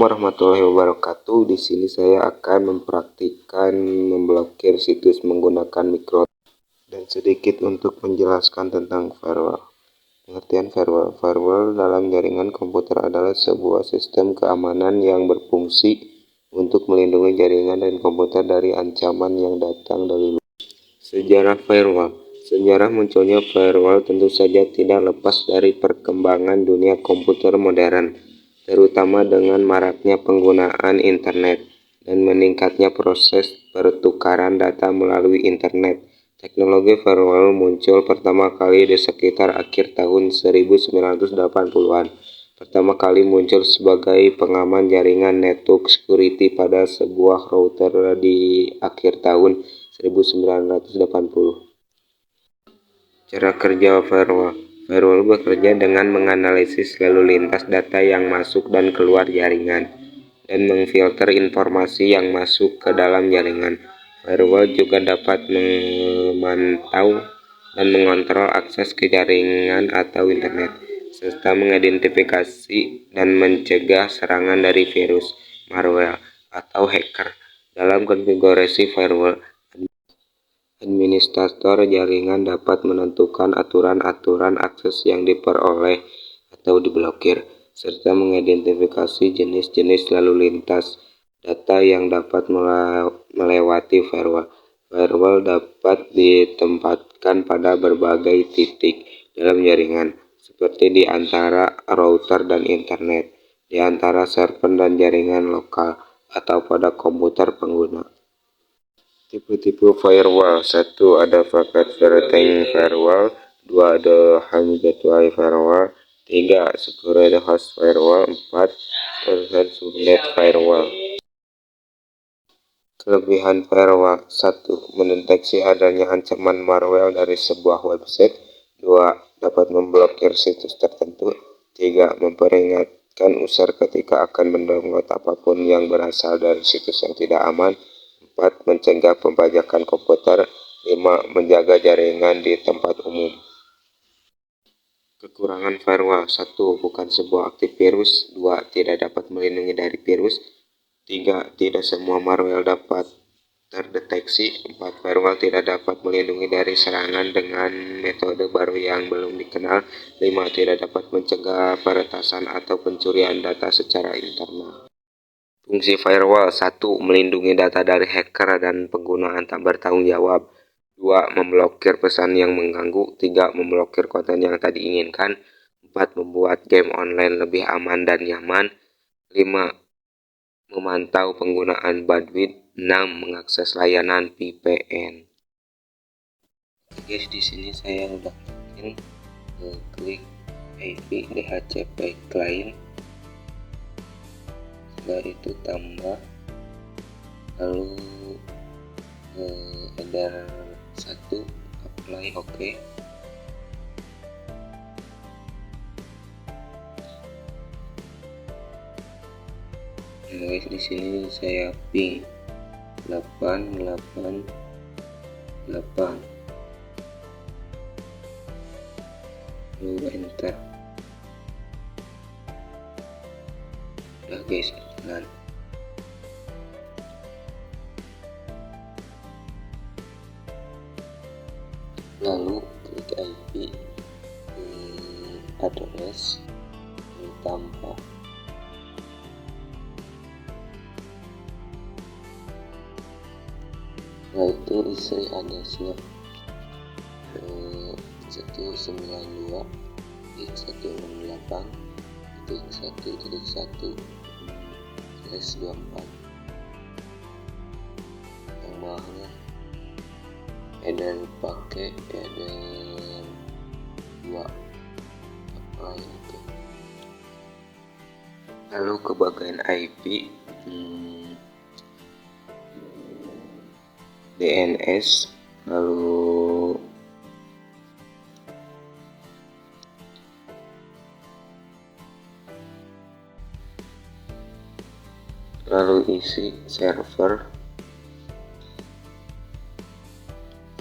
warahmatullahi wabarakatuh. Di sini saya akan mempraktikkan memblokir situs menggunakan mikro dan sedikit untuk menjelaskan tentang firewall. Pengertian firewall. Firewall dalam jaringan komputer adalah sebuah sistem keamanan yang berfungsi untuk melindungi jaringan dan komputer dari ancaman yang datang dari luar. Sejarah firewall. Sejarah munculnya firewall tentu saja tidak lepas dari perkembangan dunia komputer modern, terutama dengan maraknya penggunaan internet dan meningkatnya proses pertukaran data melalui internet. Teknologi firewall muncul pertama kali di sekitar akhir tahun 1980-an. Pertama kali muncul sebagai pengaman jaringan network security pada sebuah router di akhir tahun 1980. Cara kerja firewall. Firewall bekerja dengan menganalisis lalu lintas data yang masuk dan keluar jaringan dan memfilter informasi yang masuk ke dalam jaringan. Firewall juga dapat memantau dan mengontrol akses ke jaringan atau internet, serta mengidentifikasi dan mencegah serangan dari virus, malware, atau hacker. Dalam konfigurasi firewall, administrator jaringan dapat menentukan aturan-aturan akses yang diperoleh atau diblokir, serta mengidentifikasi jenis-jenis lalu lintas data yang dapat melewati firewall. Firewall dapat ditempatkan pada berbagai titik dalam jaringan, seperti di antara router dan internet, di antara server dan jaringan lokal, atau pada komputer pengguna. Tipe-tipe firewall. 1. Ada packet filtering firewall. 2. Ada high gateway firewall. 3. Secure host firewall. 4. Trusted subnet firewall. Kelebihan firewall. 1. Mendeteksi adanya ancaman malware dari sebuah website. 2. Dapat memblokir situs tertentu. 3. Memperingatkan user ketika akan mendownload apapun yang berasal dari situs yang tidak aman. 4. Mencegah pembajakan komputer. 5. Menjaga jaringan di tempat umum. Kekurangan firewall. 1. Bukan sebuah antivirus. 2. Tidak dapat melindungi dari virus. 3. Tidak semua malware dapat terdeteksi. 4. Firewall tidak dapat melindungi dari serangan dengan metode baru yang belum dikenal. 5. Tidak dapat mencegah peretasan atau pencurian data secara internal. Fungsi firewall. 1. Melindungi data dari hacker dan penggunaan tak bertanggung jawab. 2. Memblokir pesan yang mengganggu. 3. Memblokir konten yang tak diinginkan. 4. Membuat game online lebih aman dan nyaman. 5. Memantau penggunaan bandwidth. 6. Mengakses layanan VPN. Guys, di sini saya udah klik IP DHCP client. Setelah itu tambah, lalu header 1 apply OK. Nah guys, di sini saya ping 888, lalu enter. Udah guys, jalan. Lalu klik IP address tambah, setelah itu isi adresnya 192.168.1.1/24 tambahnya header pakai header 2 apply itu. Lalu ke bagian IP DNS, lalu isi server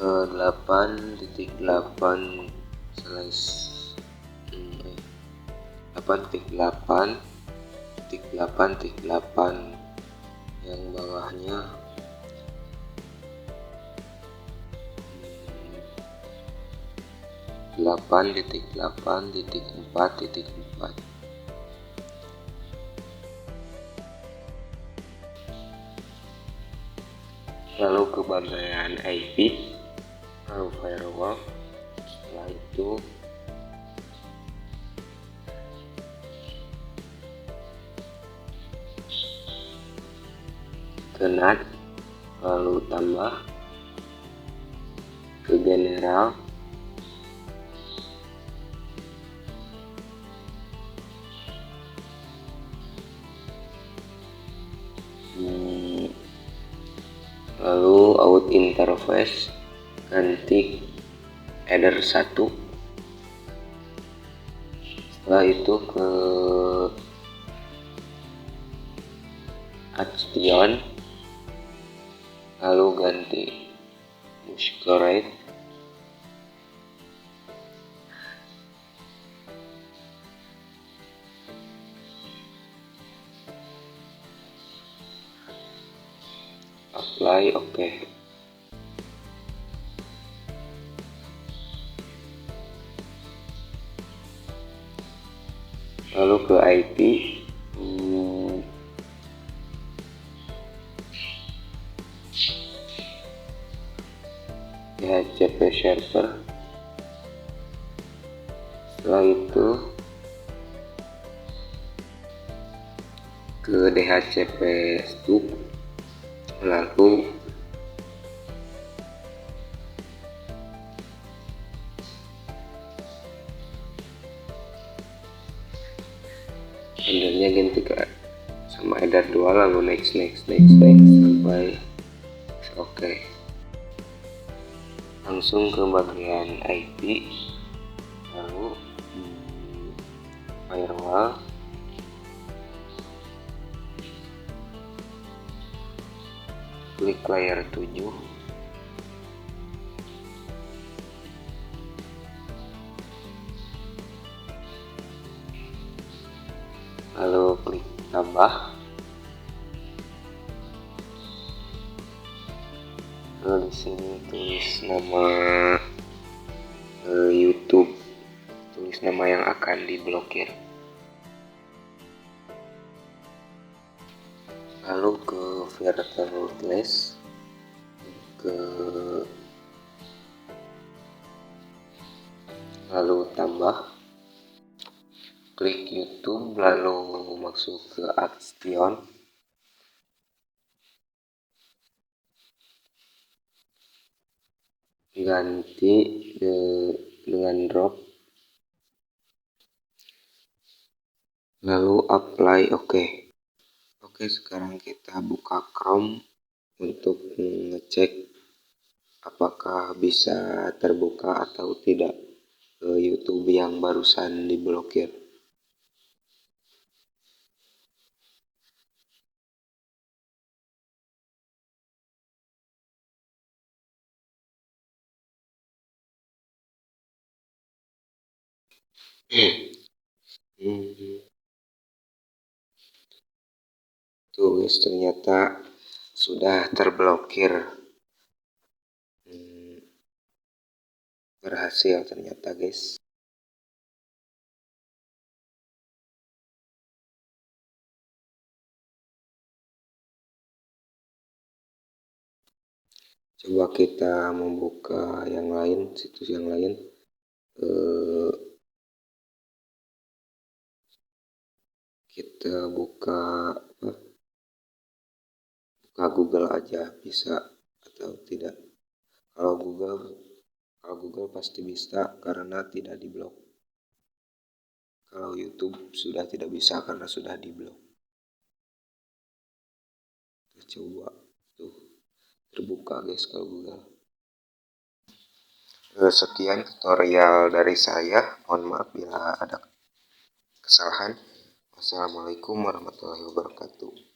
8.8/8.1 titik 8 titik 8 yang bawahnya 8.8.4.4. Lalu ke bagian IP, lalu firewall. Setelah itu ke NAT, lalu tambah ke general, lalu out interface ganti header 1. Setelah itu ke Action, lalu ganti muscorate, apply, oke. Lalu ke IP, DHCP server. Setelah itu ke DHCP stuck, lalu handle-nya ganti ke sama header 2, lalu next sampai oke. Langsung ke bagian IP, lalu firewall, klik layer 7, lalu klik tambah, lalu di sini tulis nama YouTube, tulis nama yang akan diblokir, lalu ke filterless, lalu tambah, klik YouTube, lalu masuk ke Action, ganti dengan drop, lalu apply, oke. Oke, sekarang kita buka Chrome untuk ngecek apakah bisa terbuka atau tidak YouTube yang barusan diblokir. Tuh guys, ternyata sudah terblokir. Berhasil ternyata guys. Coba kita membuka yang lain, situs yang lain. Kita buka Google aja, bisa atau tidak. Kalau Google pasti bisa karena tidak diblok. Kalau YouTube sudah tidak bisa karena sudah diblok. Kita coba tuh, terbuka guys kalau Google. Sekian tutorial dari saya. Mohon maaf bila ada kesalahan. Wassalamualaikum warahmatullahi wabarakatuh.